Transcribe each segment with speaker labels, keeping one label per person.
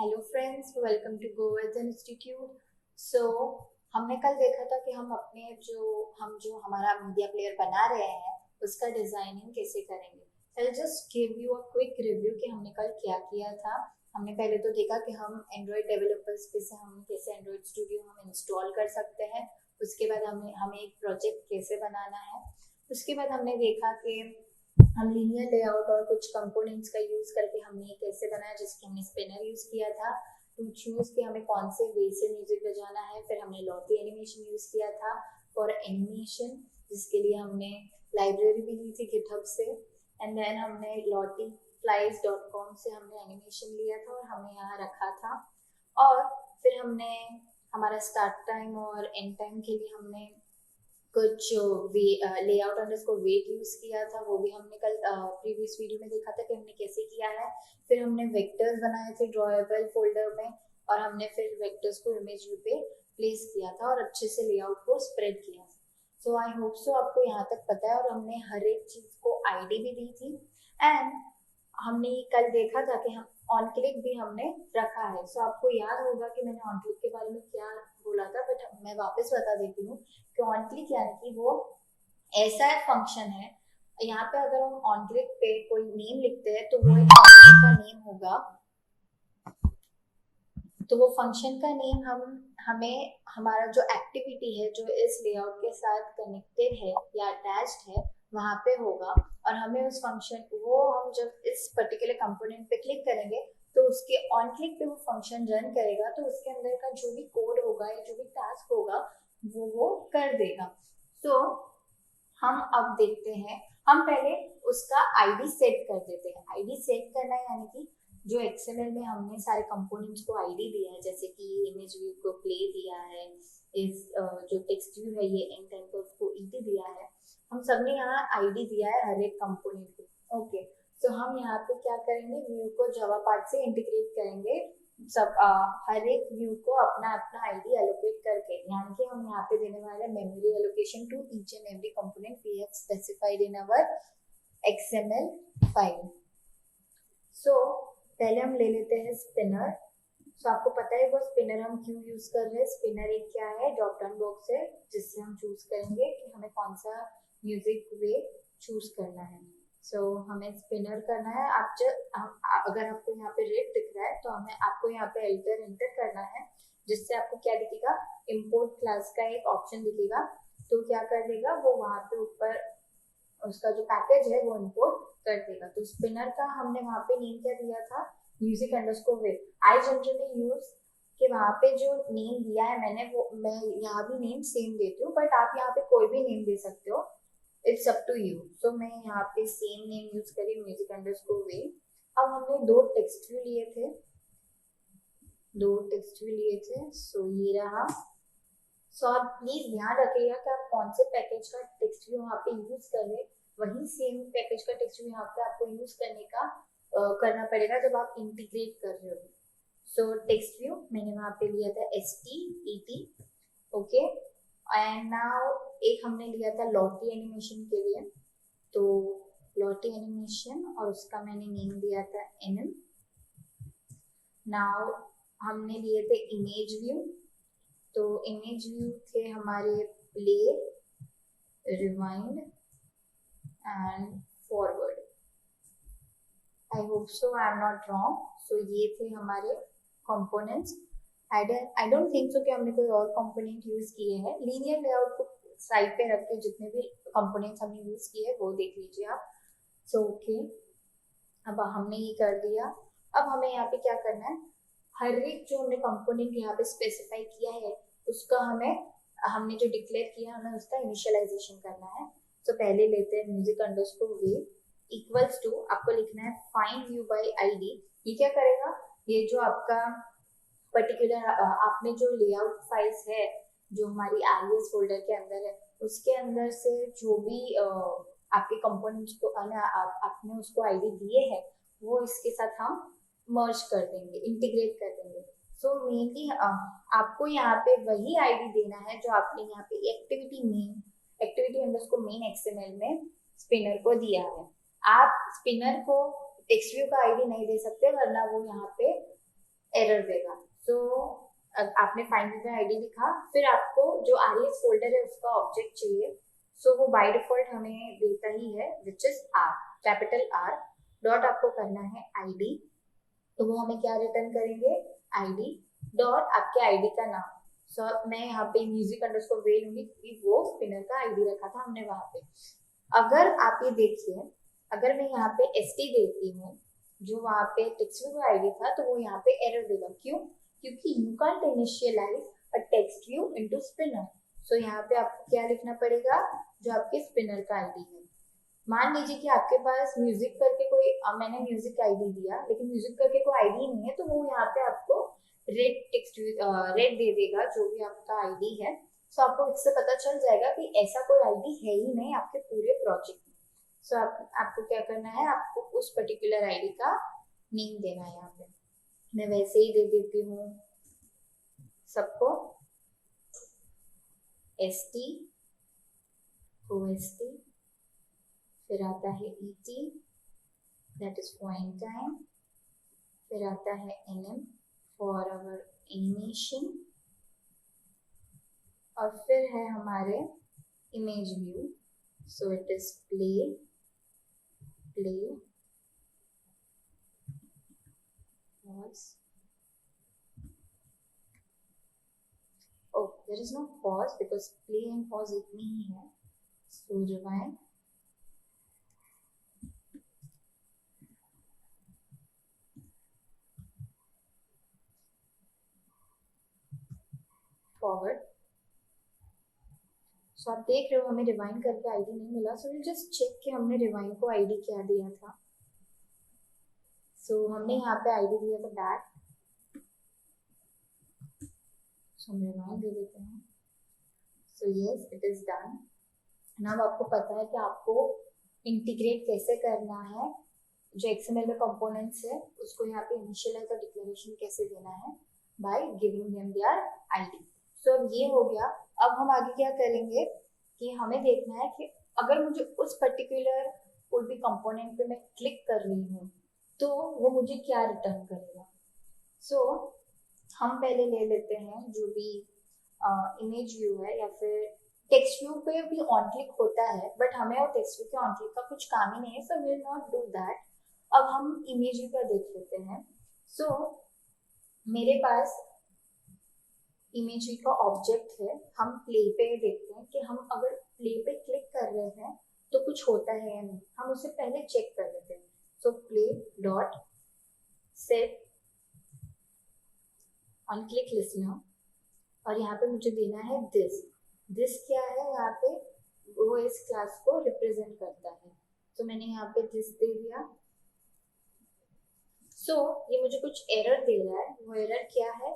Speaker 1: Hello friends, welcome to Govardhan institute. So हमने कल देखा था कि हम जो हमारा मीडिया प्लेयर बना रहे हैं उसका डिजाइनिंग कैसे करेंगे। I just give you a quick review कि हमने कल क्या किया था। हमने पहले तो देखा कि हम एंड्रॉयड डेवलपर्स पे से हम कैसे एंड्रॉयड स्टूडियो हम इंस्टॉल कर सकते हैं। उसके बाद हमें हमें एक प्रोजेक्ट कैसे बनाना है। उसके बाद हमने देखा कि हम लीनियर लेआउट और कुछ कंपोनेंट्स का यूज करके हमने ये कैसे बनाया, जिसके हमने स्पिनर यूज किया था टू चूज कि हमें कौन से वे से म्यूजिक बजाना है। फिर हमने लॉटी एनिमेशन यूज किया था फॉर एनिमेशन, जिसके लिए हमने लाइब्रेरी भी ली थी गिटहब से। एंड देन हमने लॉटी फ्लाइज.com से हमने एनिमेशन लिया था और हमने यहाँ रखा था। और फिर हमने हमारा स्टार्ट टाइम और एंड टाइम के लिए हमने कुछ लेआउट अंडरस्कोर वेट यूज किया था, वो भी हमने कल प्रीवियस वीडियो में देखा था कि हमने कैसे किया है। फिर हमने वेक्टर्स बनाए थे ड्रॉएबल फोल्डर में और हमने फिर वेक्टर्स को इमेज व्यू पे प्लेस किया था और अच्छे से लेआउट को स्प्रेड किया था। सो आई होप सो आपको यहाँ तक पता है और हमने हर एक चीज को आईडी भी दी थी। एंड हमने कल देखा था कि हम ऑन क्लिक भी हमने रखा है। सो आपको याद होगा कि मैंने ऑन क्लिक के बारे में क्या बोला था, बट मैं वापस बता देती हूँ कि ऑन क्लिक यानी कि वो ऐसा फंक्शन है। यहाँ पे अगर हम ऑन क्लिक पे कोई नेम लिखते हैं तो वो एक फंक्शन का नेम होगा। तो वो फंक्शन का नेम हम हमें हमारा जो एक्टिविटी है जो इस लेआउट के साथ कनेक्टेड है या अटैच्ड है वहां पे होगा। और हमें उस फंक्शन वो हम जब इस पर्टिकुलर कंपोनेंट पे क्लिक करेंगे तो उसके ऑन क्लिक पे वो फंक्शन रन करेगा, तो उसके अंदर का जो भी कोड होगा या जो भी टास्क होगा वो कर देगा। तो हम अब देखते हैं, हम पहले उसका आईडी सेट कर देते हैं। आईडी सेट करना यानी कि जो एक्सएमएल में हमने सारे कंपोनेंट्स को आईडी दिया है, जैसे कि इमेज व्यू को प्ले दिया है, इस जो टेक्स्ट व्यू है ये एंड टाइम को उसको ईडी दिया है। हम सबने यहाँ आईडी दिया है हर एक कंपोनेंट को। ओके, तो हम यहाँ पे क्या करेंगे, व्यू को जावा पार्ट से इंटीग्रेट करेंगे। सब हर एक व्यू को अपना अपना आईडी एलोकेट करके, यानी कि हम यहाँ पे देने वाले memory allocation to each and every component we have specified in our XML file. So पहले हम ले लेते हैं स्पिनर। सो आपको पता है वो स्पिनर हम क्यों यूज कर रहे हैं। स्पिनर एक क्या है, ड्रॉप डाउन बॉक्स है जिससे हम चूज करेंगे कि हमें कौन सा म्यूजिक वे चूज करना है। सो हमें स्पिनर करना है। अगर आपको यहाँ पे रेड दिख रहा है तो हमें आपको यहाँ पे एंटर करना है, जिससे आपको क्या दिखेगा, इम्पोर्ट क्लास का एक ऑप्शन दिखेगा। तो क्या कर देगा वो, वहां पे ऊपर उसका जो पैकेज है वो इम्पोर्ट कर देगा। तो स्पिनर का हमने वहां पे नेम क्या दिया था, music underscore way. I generally use कि वहां पे जो नेम दिया है मैंने वो मैं यहाँ भी नेम सेम देती हूँ, बट आप यहाँ पे कोई भी नेम दे सकते हो, इट्स अप टू यू। तो मैं यहाँ पे सेम नेम यूज करी, म्यूजिक अंडरस्कोर वे। अब हमने दो टेक्स्ट व्यू लिए थे। सो ये रहा। सो आप प्लीज ध्यान रखिएगा कि आप कौन से पैकेज का टेक्स्ट व्यू यहाँ पे यूज कर रहे हैं। वही सेम पैकेज का टेक्स्ट व्यू यहाँ पे आपको यूज करना पड़ेगा जब आप इंटीग्रेट कर रहे हो। सो टेक्स्ट व्यू मैंने वहां पे लिया था STET। ओके, एंड नाउ एक हमने लिया था लॉटी एनिमेशन के लिए, तो लॉटी एनिमेशन और उसका मैंने नेम दिया था NM। नाउ हमने लिए थे इमेज व्यू, तो इमेज व्यू थे हमारे play, rewind and forward. I hope so I am not wrong. So ये थे हमारे components. I don't think so कि हमने कोई और कंपोनेंट यूज किए हैं। लीनियर लेआउट को साइड पे रख के जितने भी कंपोनेंट्स हमने यूज किए वो देख लीजिए आप। सो ओके, अब हमने ये कर दिया। अब हमें यहाँ पे क्या करना है, हर एक जो हमने कंपोनेंट यहाँ पे स्पेसिफाई किया है उसका हमने जो डिक्लेयर किया हमें उसका इनिशियलाइजेशन करना है। तो पहले लेते हैं music underscore way equals to, आपको लिखना है फाइंड व्यू बाय आईडी। ये क्या करेगा, ये जो आपका पर्टिकुलर आपने जो लेआउट फाइल्स है जो हमारी RES फोल्डर के अंदर है उसके अंदर से जो भी आपके कंपोनेंट्स को आपने उसको आईडी दिए हैं वो इसके साथ हम मर्ज कर देंगे, इंटीग्रेट कर देंगे। सो मेनली आपको यहाँ पे वही आईडी देना है जो आपने यहाँ पे एक्टिविटी अंडरस्कोर मेन एक्सएमएल में स्पिनर को दिया है। आप स्पिनर को टेक्स्ट व्यू का आईडी नहीं दे सकते, वरना वो यहाँ पे एरर देगा। सो आपने फाइंड बाय आईडी लिखा, फिर आपको जो आरईएस फोल्डर है उसका ऑब्जेक्ट चाहिए। सो वो बाय डिफॉल्ट हमें देता ही है, which is R, capital R. Dot आपको करना है आईडी, तो वो हमें क्या रिटर्न करेंगे, आईडी डॉट आपके आईडी का नाम। सो मैं यहाँ पे म्यूजिक अंडरस्कोर वे लूंगी क्योंकि वो स्पिनर का आईडी रखा था हमने वहां पे। अगर आप ये देखिए, अगर मैं यहाँ पे एस टी देती हूँ जो वहां पे टेक्स्ट व्यू आईडी था, तो वो यहाँ पे एरर देगा। क्यों? क्योंकि you can't initialise a text view into spinner. So यहाँ पे आपको क्या लिखना पड़ेगा, जो आपके स्पिनर का आईडी है। मान लीजिए कि आपके पास म्यूजिक करके कोई मैंने म्यूजिक आईडी दिया लेकिन म्यूजिक करके कोई आईडी नहीं है, तो वो यहाँ पे आपको रेड टेक्स्ट रेड दे देगा जो भी आपका आईडी है। सो आपको इससे पता चल जाएगा कि ऐसा कोई आईडी है ही नहीं आपके पूरे प्रोजेक्ट में। सो आपको क्या करना है, आपको उस पर्टिकुलर आईडी का नेम देना है। यहाँ पे मैं वैसे ही दे देती हूँ सबको, S T, O S T, फिर आता है E T, that is point time, फिर आता है एनएम फॉर आवर एनिमेशन, और फिर है हमारे image view. So it is play, play, pause. Oh, there is no pause because play and pause एक में ही है। So rewind, forward। So आप देख रहे हो हमें रिवाइंड करके आईडी नहीं मिला। सो विल जस्ट चेक कि हमने रिवाइंड को आईडी क्या दिया था। सो हमने यहाँ पे आईडी दिया था बैक, सो हम रिवाइंड दे देते हैं। So yes, it is done. Now आपको पता है कि आपको इंटीग्रेट कैसे करना है, जो एक्सएमएल में कंपोनेंट्स है उसको यहाँ पे इनिशियलाइज और डिक्लेरेशन कैसे देना है, by giving them their ID. So अब ये हो गया। अब हम आगे क्या करेंगे कि हमें देखना है कि अगर मुझे उस पर्टिकुलर कोई भी कंपोनेंट पे मैं क्लिक कर रही हूँ तो वो मुझे क्या रिटर्न करेगा। सो हम पहले ले लेते हैं जो भी इमेज व्यू है, या फिर टेक्स्ट व्यू पे भी ऑन क्लिक होता है, बट हमें वो टेक्स्ट व्यू के ऑन क्लिक का कुछ काम ही नहीं है, so will not do that. अब हम इमेज व्यू का देख लेते हैं। सो मेरे पास इमेज व्यू का ऑब्जेक्ट है। हम प्ले पे देखते हैं कि हम अगर प्ले पे क्लिक कर रहे हैं तो कुछ होता है या नहीं, हम उसे पहले चेक कर लेते हैं। So play dot set on click listener, और यहाँ पे मुझे देना है दिस। दिस क्या है, यहाँ पे वो इस क्लास को रिप्रेजेंट करता है। तो मैंने यहाँ पे दिस दे दिया। सो ये मुझे कुछ एरर दे रहा है। वो एरर क्या है,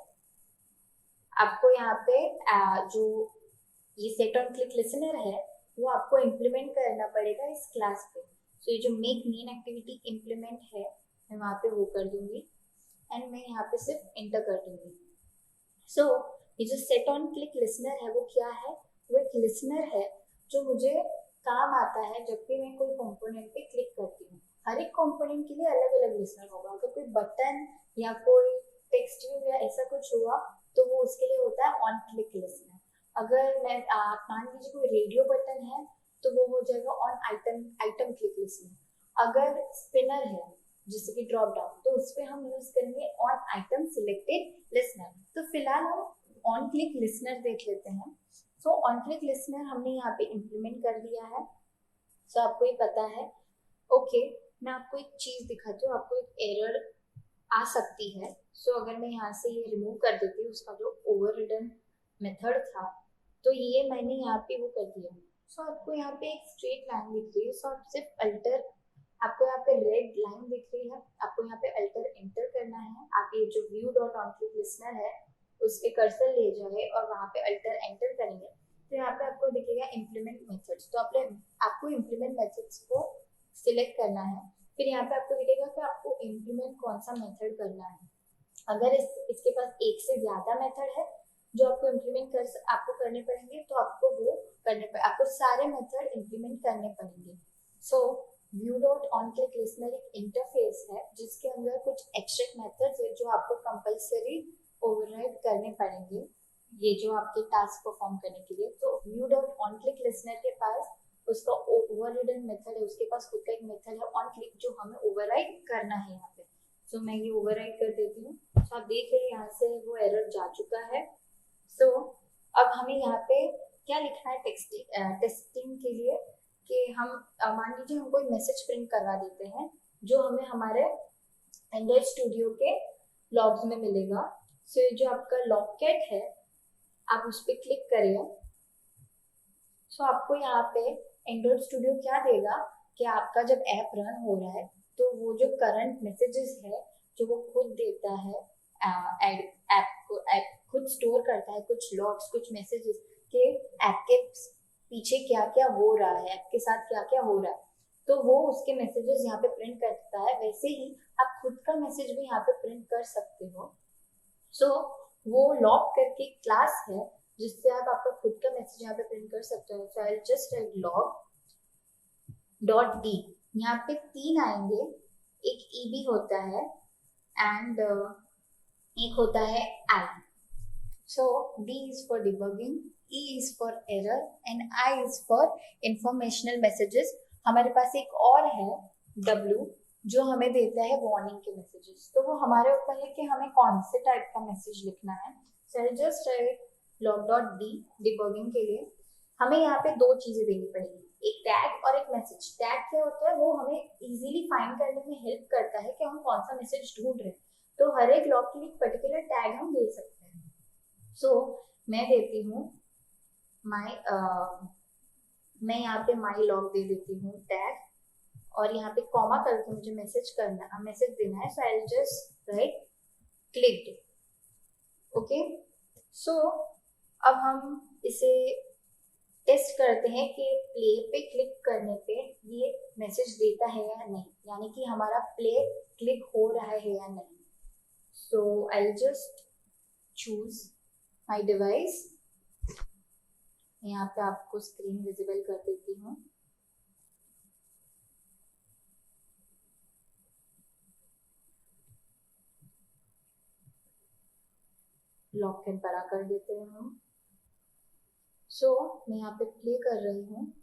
Speaker 1: आपको यहाँ पे जो ये सेट ऑन क्लिक लिसनर है वो आपको इम्प्लीमेंट करना पड़ेगा इस क्लास पे। तो ये जो मेक मेन एक्टिविटी इम्प्लीमेंट है मैं वहाँ पे वो कर दूंगी, एंड मैं यहाँ पे सिर्फ एंटर कर दूंगी। सो ये जो सेट ऑन क्लिक लिसनर है वो क्या है, वो एक लिसनर है जो मुझे काम आता है जब भी मैं कोई कंपोनेंट पे क्लिक करती हूँ। हर एक कंपोनेंट के लिए अलग अलग लिसनर होगा। अगर कोई बटन या कोई टेक्स्ट व्यू या ऐसा कुछ हुआ तो वो उसके लिए होता है ऑन क्लिक लिसनर। अगर मैं मान लीजिए कोई रेडियो बटन है तो वो हो जाएगा on item item click listener. अगर स्पिनर है जैसे कि ड्रॉप डाउन, तो उस पर हम यूज करेंगे ऑन आइटम सिलेक्टेड लिसनर। तो फिलहाल हम ऑन क्लिक लिसनर देख लेते हैं। सो ऑन क्लिक लिसनर हमने यहाँ पे इम्प्लीमेंट कर दिया है। सो आपको ये पता है। ओके, मैं आपको एक चीज दिखाती हूँ, आपको एक एरर आ सकती है। सो अगर मैं यहाँ से ये रिमूव कर देती हूँ उसका जो ओवर रिडन मेथड था, तो ये मैंने यहाँ पे वो कर दिया। सो आपको यहाँ पे एक स्ट्रेट लाइन दिख रही है। सो आप सिर्फ अल्टर, आपको यहाँ पे रेड लाइन दिख रही है, आपको यहाँ पे अल्टर एंटर करना है। आप ये जो view dot on click listener है उस पे कर्सर ले जाए और वहाँ पे अल्टर एंटर करेंगे तो यहाँ पे आपको दिखेगा इम्प्लीमेंट मेथड्स। तो आपको इम्प्लीमेंट मेथड्स को सिलेक्ट करना है। फिर यहाँ पे आपको दिखेगा कि आपको इम्प्लीमेंट कौन सा मेथड करना है। अगर इसके पास एक से ज्यादा मेथड है जो आपको इम्प्लीमेंट आपको करने पड़ेंगे, तो आपको वो करने आपको सारे मेथड इम्प्लीमेंट करने पड़ेंगे। सो view dot on click listener एक इंटरफेस है जिसके अंदर कुछ एक्सट्रैक्ट मेथड्स है जो आपको कंपलसरी ओवरराइड करने पड़ेंगे ये जो आपके टास्क परफॉर्म करने के लिए। तो view dot on click listener के पास उसका ओवरराइडन मेथड है, उसके पास खुद का एक मेथड है ऑन क्लिक जो हमें ओवरराइड करना है यहाँ पे। तो मैं ये ओवरराइड कर देती हूँ। तो आप देख रहे हैं यहाँ से वो एरर जा चुका है। सो अब हमें यहाँ पे क्या लिखना है टेस्टिंग के लिए कि हम मान लीजिए हम कोई मैसेज प्रिंट करवा देते हैं जो हमें हमारे एंड्रॉइड स्टूडियो के लॉग्स में मिलेगा। सो जो आपका लॉकेट है आप उस पर क्लिक करिए। सो आपको यहाँ पे एंड्रॉइड स्टूडियो क्या देगा कि आपका जब ऐप रन हो रहा है तो वो जो करंट मैसेजेस है जो वो खुद देता है ऐप खुद स्टोर करता है कुछ लॉग्स कुछ मैसेजेस के ऐप के पीछे क्या क्या हो रहा है, ऐप के साथ क्या क्या हो रहा है, तो वो उसके मैसेजेस यहाँ पे प्रिंट करता है। वैसे ही आप खुद का मैसेज भी यहाँ पे प्रिंट कर सकते हो। सो वो लॉग करके क्लास है जिससे आप आपका खुद का मैसेज यहाँ पे प्रिंट कर सकते हो। So I just write log dot D. यहाँ पे 3 आएंगे, एक ई भी होता है एंड एक होता है I. So D is for debugging, E is for error and I is for informational messages. हमारे पास एक और है डब्ल्यू जो हमें देता है वार्निंग के मैसेजेस। तो वो हमारे ऊपर है कि हमें कौन से टाइप का मैसेज लिखना है। So I just write log dot D debugging के लिए हमें यहाँ पे 2 चीजें देनी पड़ेगी, एक टैग और एक मैसेज। टैग क्या होता है वो हमें इजीली फाइंड करने में हेल्प करता है कि हम कौन सा मैसेज ढूंढ रहे हैं। तो हर एक लॉग के लिए पर्टिकुलर टैग हम दे सकते हैं। सो मैं देती हूँ माई मैं यहाँ पे माई लॉग दे देती हूँ टैग और यहाँ पे कॉमा करके मुझे मैसेज देना है। So I just right clicked. Okay, so अब हम इसे टेस्ट करते हैं कि प्ले पे क्लिक करने पे ये मैसेज देता है या नहीं, यानी कि हमारा प्ले क्लिक हो रहा है या नहीं। So I just choose my device. यहाँ पे आपको स्क्रीन विजिबल कर देती हूँ। लॉकेट बड़ा कर देते हैं हम। सो मैं यहाँ पे प्ले कर रही हूँ।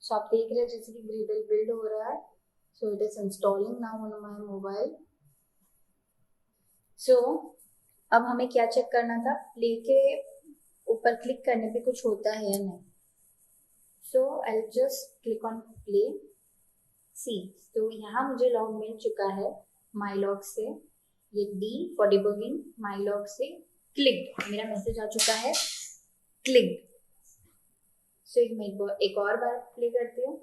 Speaker 1: सो आप देख रहे हैं जैसे कि ग्रीडल बिल्ड हो रहा है। So it is installing now on my mobile. So अब हमें क्या चेक करना था, प्ले के ऊपर क्लिक करने पे कुछ होता है या नहीं। So I just click on play see. तो यहाँ मुझे लॉग मिल चुका है माई लॉग से, ये D for debugging, my log से क्लिक मेरा मैसेज आ चुका है क्लिक। सो एक और बार प्ले करती हूँ।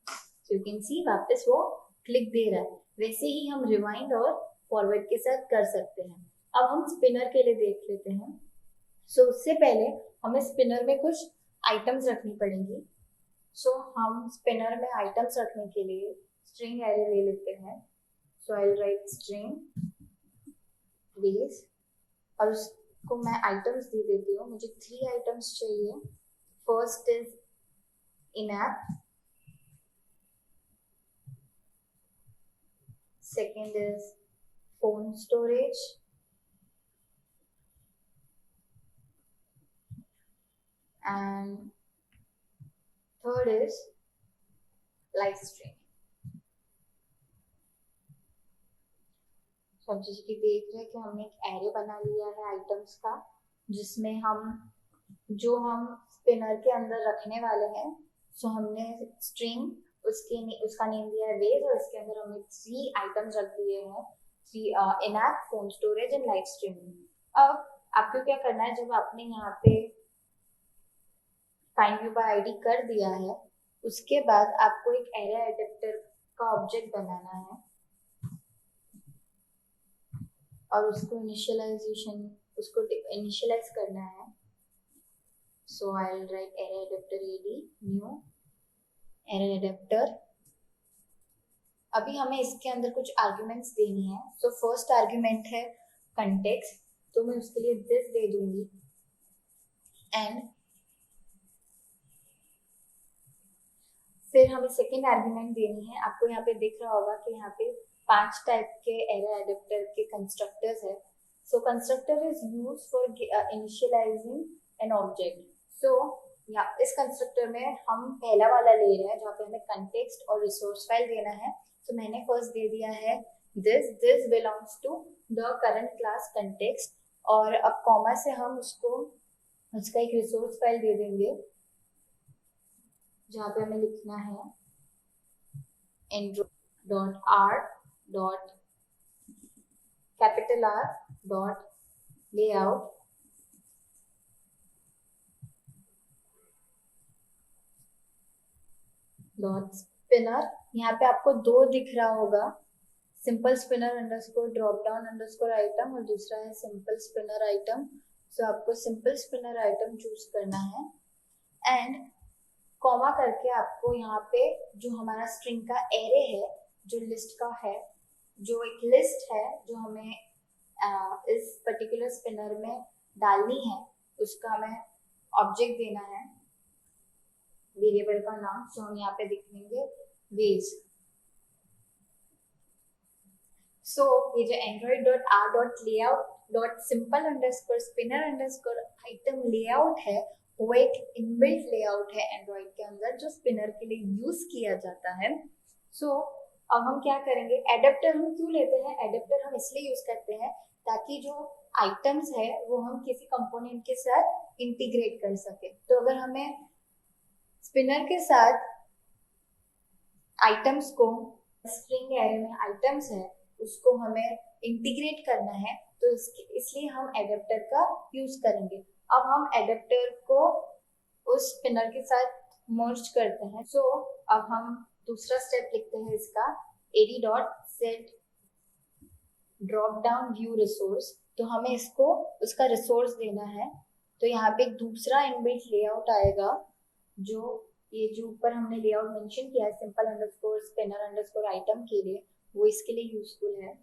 Speaker 1: सो यू कैन सी वापस वो क्लिक दे रहा है। वैसे ही हम रिवाइंड और फॉरवर्ड के साथ कर सकते हैं। अब हम स्पिनर के लिए देख लेते हैं। सो उससे पहले हमें स्पिनर में कुछ आइटम्स रखनी पड़ेंगी। सो हम स्पिनर में आइटम्स रखने के लिए स्ट्रिंग एरे ले लेते हैं। सो आई राइट स्ट्रिंग बेस और उसको मैं आइटम्स दे देती हूँ। मुझे 3 आइटम्स चाहिए। First is in app, second is phone storage, and third is live stream। तो अब जैसे कि देख रहे हैं कि हमने एक एरे बना लिया है आइटम्स का जिसमें हम जो हम स्पिनर के अंदर रखने वाले हैं। सो हमने स्ट्रिंग उसका नेम दिया है बेस और इसके अंदर हमने 3 आइटम्स रख दिए हैं, 3 in app, phone storage and live streaming. अब आपको क्या करना है, जब आपने यहाँ पे फाइंड व्यू बाय आईडी कर दिया है उसके बाद आपको एक एरे एडेप्टर का ऑब्जेक्ट बनाना है और उसको इनिशियलाइज करना है। So I will write array adapter AD new array adapter. अभी हमें इसके अंदर कुछ आर्ग्यूमेंट्स देनी है। सो फर्स्ट आर्ग्यूमेंट है कंटेक्स्ट। तो मैं उसके लिए दिस दे दूंगी। एंड फिर हमें सेकेंड आर्ग्यूमेंट देनी है। आपको यहाँ पे दिख रहा होगा कि यहाँ पे 5 टाइप के एरर एडेप्टर के कंस्ट्रक्टर्स है। सो constructor is use for initialising an object. So या इस कंस्ट्रक्टर में हम पहला वाला ले रहे हैं जहाँ पे हमें कंटेक्स्ट और रिसोर्स फाइल देना है। तो मैंने फर्स्ट दे दिया है this belongs to the current class context, और अब कॉमा से हम उसको उसका एक रिसोर्स फाइल दे देंगे जहाँ पे हमें लिखना है android.r.layout spinner। यहाँ पे आपको दो दिख रहा होगा, simple spinner underscore drop down underscore item और दूसरा है सिंपल स्पिनर आइटम। सो आपको सिंपल स्पिनर आइटम चूज करना है एंड कॉमा करके आपको यहाँ पे जो हमारा स्ट्रिंग का एरे है, जो लिस्ट का है, जो एक लिस्ट है जो हमें इस पर्टिकुलर स्पिनर में डालनी है, उसका हमें ऑब्जेक्ट देना है, वेरिएबल का नाम। सो हम यहाँ पे लिख लेंगे वेज। सो ये जो android.r.layout.simple_spinner_item लेआउट है वो एक इनबिल्ट लेआउट है एंड्रॉइड के अंदर जो स्पिनर के लिए यूज किया जाता है। सो अब हम क्या करेंगे, एडेप्टर हम क्यों लेते हैं? एडेप्टर हम इसलिए यूज करते हैं ताकि जो आइटम्स है वो हम किसी कंपोनेंट के साथ इंटीग्रेट कर सके। तो अगर हमें स्पिनर के साथ आइटम्स को, स्ट्रिंग एरे में आइटम्स है उसको हमें इंटीग्रेट करना है, तो इसलिए हम एडेप्टर का यूज करेंगे। अब हम एडेप्टर को उस स्पिनर के साथ मर्ज करते हैं। सो अब हम दूसरा स्टेप लिखते हैं इसका, ad.set drop down view resource. तो हमें इसको उसका रिसोर्स देना है। तो यहाँ पे एक दूसरा इनबिल्ट लेआउट आएगा, जो ये जो ऊपर हमने लेआउट मेंशन किया है simple underscore spinner underscore item के लिए, वो इसके लिए यूजफुल है।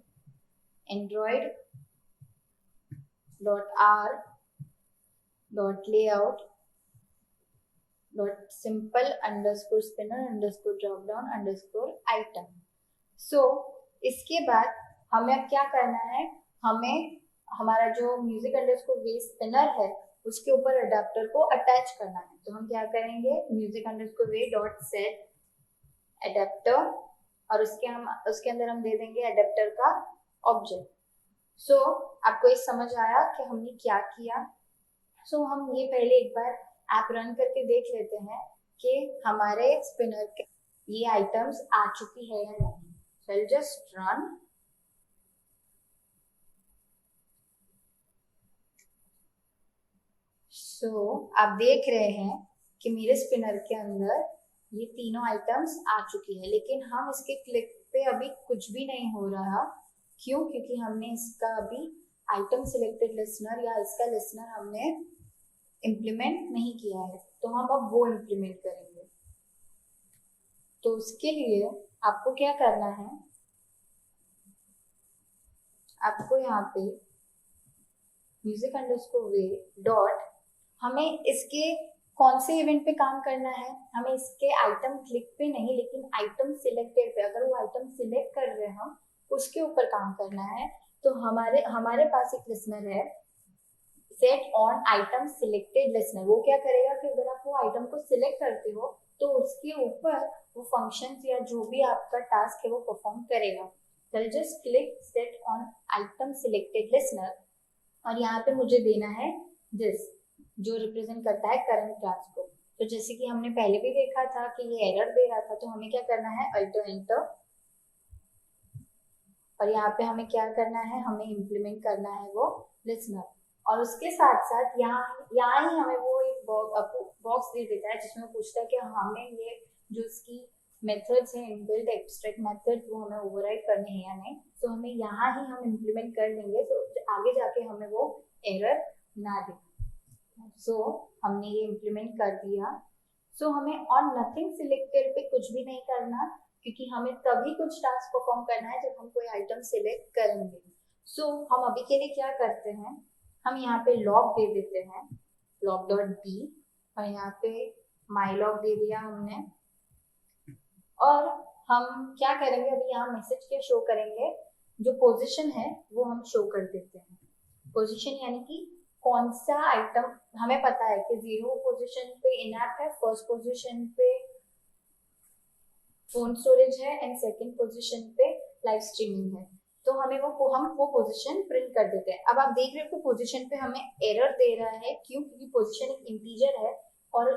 Speaker 1: android.r.layout.simple_spinner_dropdown_item। सो इसके बाद हमें अब क्या करना है, हमें हमारा जो म्यूजिक अंडरस्कोर वेव स्पिनर है उसके ऊपर अडेप्टर को अटैच करना है। तो हम क्या करेंगे, म्यूजिक अंडरस्कोर वे डॉट सेट अडेप्टर, और उसके अंदर हम दे देंगे अडेप्टर का ऑब्जेक्ट। सो आपको ये समझ आया कि हमने क्या किया? सो हम ये पहले एक बार ऐप रन करके देख लेते हैं कि हमारे स्पिनर के ये आइटम्स आ चुकी है या नहीं। So I just run. सो आप देख रहे हैं कि मेरे स्पिनर के अंदर ये तीनों आइटम्स आ चुकी है, लेकिन हम इसके क्लिक पे अभी कुछ भी नहीं हो रहा। क्यों? क्योंकि हमने इसका अभी आइटम सिलेक्टेड लिसनर या इसका लिसनर हमने इम्प्लीमेंट नहीं किया है। तो हम अब वो इम्प्लीमेंट करेंगे। तो उसके लिए आपको क्या करना है, आपको यहाँ पे म्यूजिक अंडरस्कोर वे डॉट, हमें इसके कौन से इवेंट पे काम करना है, हमें इसके आइटम क्लिक पे नहीं लेकिन आइटम सिलेक्टेड पे, अगर वो आइटम सिलेक्ट कर रहे हैं हम उसके ऊपर काम करना है। तो हमारे पास एक लिसनर है set on item selected listener. वो क्या करेगा कि अगर आप वो आइटम को सिलेक्ट करते हो तो उसके ऊपर वो फंक्शंस या जो भी आपका टास्क है वो परफॉर्म करेगा। तो just click set on item selected listener, और यहाँ पे मुझे देना है दिस, जो रिप्रेजेंट करता है करंट क्लास को। तो जैसे कि हमने पहले भी देखा था कि ये एरर दे रहा था, तो हमें क्या करना है, अल्टो एंटर, और यहाँ पे हमें क्या करना है, हमें इम्प्लीमेंट करना है वो लिसनर। और उसके साथ साथ यहाँ ही हमें वो एक बॉक्स दे देता है जिसमें पूछता है कि हमें ये जो इसकी मेथड्स हैं इनबिल्ट एक्सट्रैक्ट मेथड वो हमें ओवरराइड करने हैं या नहीं। तो हमें यहाँ ही हम इम्प्लीमेंट कर लेंगे तो आगे जाके हमें वो एरर ना दे। सो हमने ये इम्प्लीमेंट कर दिया। सो हमें और नथिंग सिलेक्टेड पे कुछ भी नहीं करना, क्योंकि हमें तभी कुछ टास्क परफॉर्म करना है जब हम कोई आइटम सिलेक्ट करेंगे। सो हम अभी के लिए क्या करते हैं, हम यहाँ पे लॉग दे देते हैं, लॉग डॉट बी, और यहाँ पे माई लॉग दे दिया हमने। और हम क्या करेंगे, अभी यहाँ मैसेज क्या शो करेंगे, जो पोजीशन है वो हम शो कर देते हैं। पोजीशन यानी कि कौन सा आइटम, हमें पता है कि 0 पोजीशन पे इन ऐप है, फर्स्ट पोजीशन पे फोन स्टोरेज है, एंड सेकंड पोजीशन पे लाइव स्ट्रीमिंग है। तो हमें वो पोजीशन प्रिंट कर देते हैं। अब आप देख रहे हो कि पोजीशन पे हमें एरर दे रहा है, क्यों? क्योंकि पोजीशन एक इंटीजर है और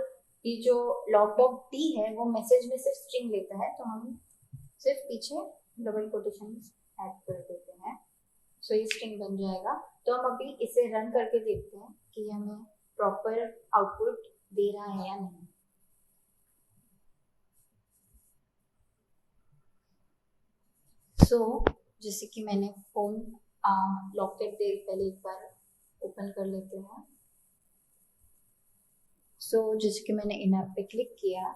Speaker 1: ये जो लॉग डॉग टी है वो मैसेज में सिर्फ स्ट्रिंग लेता है, तो हम सिर्फ पीछे डबल कोटेशन ऐड कर देते हैं, सो ये स्ट्रिंग बन जाएगा। तो हम अभी इसे रन करके देखते हैं कि हमें प्रॉपर आउटपुट दे रहा है या नहीं। सो जैसे कि मैंने फोन लॉकेट दे पहले एक बार ओपन कर लेते हैं। सो जैसे कि मैंने इन ऐप पे क्लिक किया,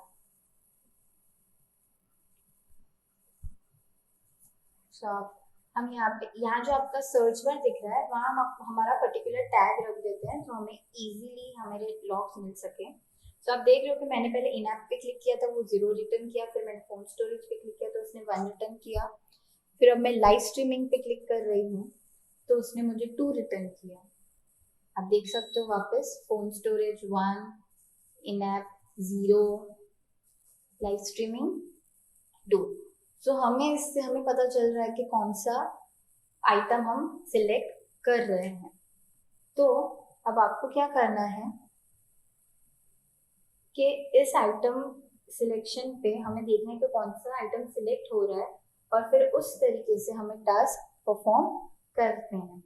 Speaker 1: सो हम यहाँ जो आपका सर्च बार दिख रहा है वहाँ हम हमारा पर्टिकुलर टैग रख देते हैं, तो हमें इजीली हमारे लॉग्स मिल सके। तो आप देख रहे हो कि मैंने पहले इन ऐप पे क्लिक किया था, वो 0 रिटर्न किया, फिर मैंने फोन स्टोरेज पे क्लिक किया तो उसने 1 रिटर्न किया, फिर अब मैं लाइव स्ट्रीमिंग पे क्लिक कर रही हूँ तो उसने मुझे 2 रिटर्न किया। आप देख सकते हो वापस फोन स्टोरेज 1, इन ऐप 0, लाइव स्ट्रीमिंग 2। सो इससे हमें पता चल रहा है कि कौन सा आइटम हम सिलेक्ट कर रहे हैं। तो अब आपको क्या करना है कि इस आइटम सिलेक्शन पे हमें देखना है कि कौन सा आइटम सिलेक्ट हो रहा है, और फिर उस तरीके से हमें टास्क परफॉर्म करते हैं।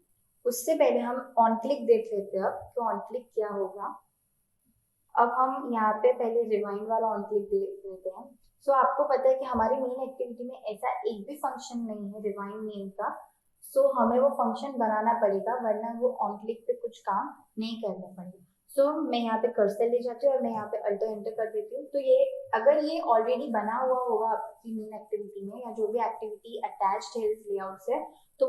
Speaker 1: उससे पहले हम ऑन क्लिक देख लेते हैं, अब तो ऑन क्लिक क्या होगा। अब हम यहाँ पे पहले रिवाइंड वाला ऑन क्लिक देख लेते हैं। सो आपको पता है कि हमारी मेन एक्टिविटी में ऐसा एक भी फंक्शन नहीं है रिवाइंड नेम का, सो हमें वो फंक्शन बनाना पड़ेगा, वरना वो ऑन क्लिक पे कुछ काम नहीं करना पड़ेगा। सो मैं यहाँ पे कर्सर ले जाती हूँ और मैं यहाँ पे अल्टर एंटर कर देती हूँ। तो ये अगर ये ऑलरेडी बना हुआ होगा आपकी मेन एक्टिविटी में, या जो भी एक्टिविटी अटैच्ड है इस लेआउट से, तो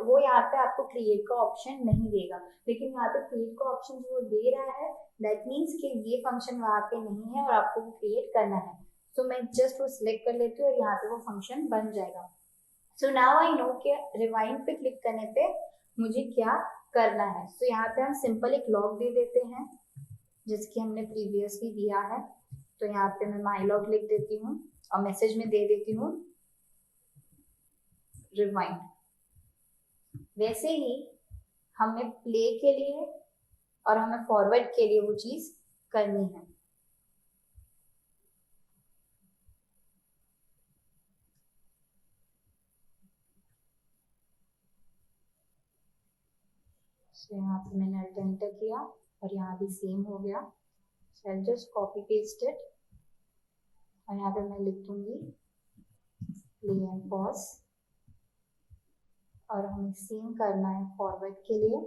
Speaker 1: वो यहाँ पे आपको क्रिएट का ऑप्शन नहीं देगा। लेकिन यहाँ पे क्रिएट का ऑप्शन जो दे रहा है, दैट मीन्स कि ये फंक्शन वहाँ पे नहीं है और आपको वो क्रिएट करना है। तो मैं जस्ट वो सिलेक्ट कर लेती हूँ और यहाँ पे वो फंक्शन बन जाएगा। सो नाउ आई नो कि रिवाइंड पे क्लिक करने पे मुझे क्या करना है। तो यहाँ पे हम सिंपल एक लॉग दे देते हैं, जैसे कि हमने प्रीवियसली दिया है। तो यहाँ पे मैं माई लॉग लिख देती हूँ और मैसेज में दे देती हूँ रिवाइंड। वैसे ही हमें प्ले के लिए और हमें फॉरवर्ड के लिए वो चीज करनी है। तो यहाँ पे मैंने अल्ट एंटर किया और यहाँ भी सेम हो गया। So I just copy paste it और यहाँ पे मैं लिख दूंगी प्ले एंड पॉज, और हमें सेम करना है फॉरवर्ड के लिए।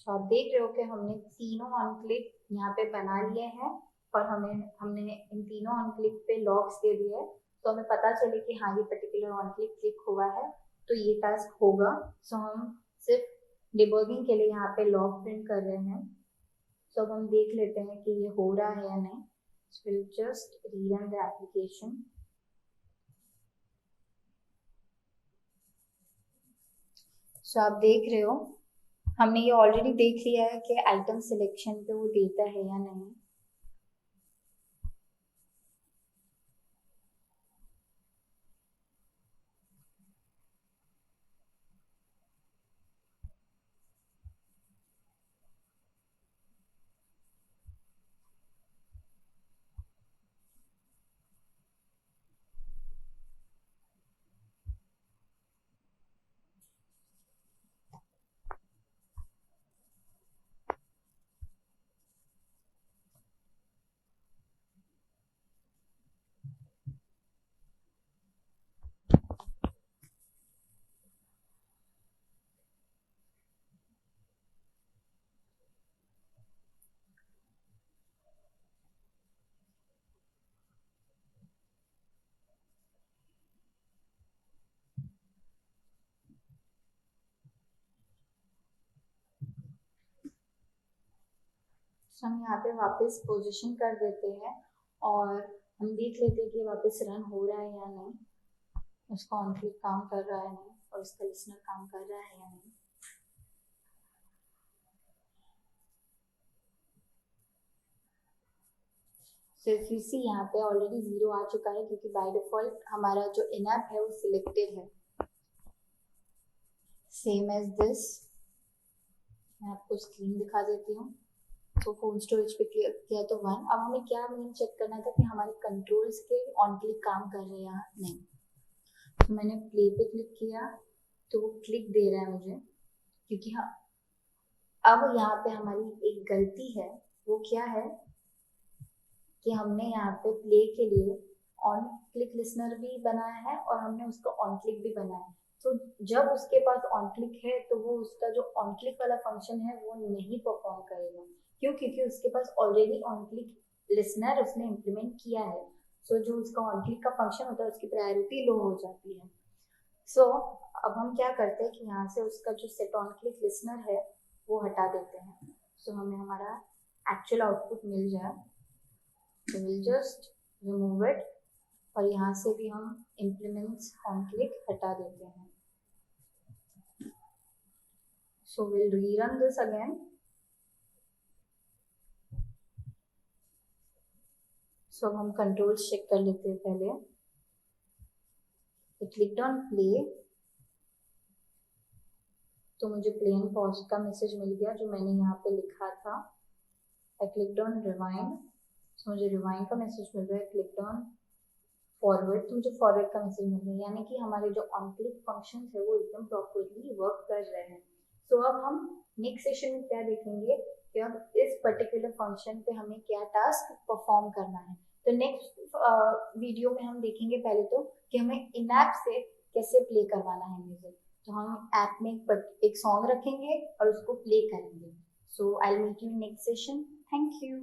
Speaker 1: तो आप देख रहे हो कि हमने तीनों ऑन क्लिक यहाँ पे बना लिए हैं, और हमने इन तीनों ऑन क्लिक पे लॉग्स दे दिए हैं, तो हमें पता चले कि हाँ ये पर्टिकुलर ऑन क्लिक क्लिक हुआ है तो ये टास्क होगा। सो हम सिर्फ डिबगिंग के लिए यहाँ पे लॉग प्रिंट कर रहे हैं। सो अब हम देख लेते हैं कि ये हो रहा है या नहीं। Will just rerun the application. So आप देख रहे हो हमने ये ऑलरेडी देख लिया है कि आइटम सिलेक्शन पे वो देता है या नहीं। हम यहाँ पे वापस पोजीशन कर देते हैं और हम देख लेते हैं कि वापस रन हो रहा है या नहीं, उसका ऑन क्लिक काम कर रहा है नहीं, और उसका लिसनर काम कर रहा है या नहीं। सो इफ यू सी यहाँ पे ऑलरेडी 0 आ चुका है क्योंकि बाय डिफॉल्ट हमारा जो इनएप है वो सिलेक्टेड है। सेम एज दिस, मैं आपको स्क्रीन दिखा देती हूँ। तो फोन स्टोरेज पे क्लिक किया तो 1। अब हमें क्या मेन चेक करना था कि हमारे कंट्रोल्स के ऑन क्लिक काम कर रहे हैं या नहीं। तो मैंने प्ले पे क्लिक किया तो वो क्लिक दे रहा है मुझे, क्योंकि हाँ अब यहाँ पे हमारी एक गलती है। वो क्या है कि हमने यहाँ पे प्ले के लिए ऑन क्लिक लिसनर भी बनाया है और हमने उसका ऑन क्लिक भी बनाया है। तो जब उसके पास ऑन क्लिक है तो वो उसका जो ऑन क्लिक वाला फंक्शन है वो नहीं परफॉर्म करेगा। क्यों? क्योंकि उसके पास ऑलरेडी ऑन क्लिक लिसनर उसने इम्प्लीमेंट किया है। सो जो उसका ऑन क्लिक का फंक्शन होता है उसकी प्रायोरिटी लो हो जाती है। सो अब हम क्या करते हैं कि यहाँ से उसका जो सेट ऑन क्लिक लिसनर है वो हटा देते हैं। सो हमें हमारा एक्चुअल आउटपुट मिल जाए। तो we'll just remove it और यहाँ से भी हम implements on click हटा देते हैं। So we'll rerun this again. So हम controls check कर लेते हैं पहले। I clicked on play, तो मुझे play and pause का मैसेज मिल गया जो मैंने यहाँ पे लिखा था। I clicked on rewind, तो मुझे rewind का मैसेज मिल रहा है। clicked on फॉरवर्ड, तो मुझे फॉरवर्ड का मैसेज मिल रहा है, यानी कि हमारे जो ऑन क्लिक फंक्शन है वो एकदम प्रॉपरली वर्क कर रहे हैं। तो अब हम नेक्स्ट सेशन में क्या देखेंगे कि अब इस पर्टिकुलर फंक्शन पे हमें क्या टास्क परफॉर्म करना है। तो नेक्स्ट वीडियो में हम देखेंगे पहले तो कि हमें इन ऐप से कैसे प्ले करवाना है म्यूजिक। तो हम ऐप में एक सॉन्ग रखेंगे और उसको प्ले करेंगे। So I will meet you next session. Thank you.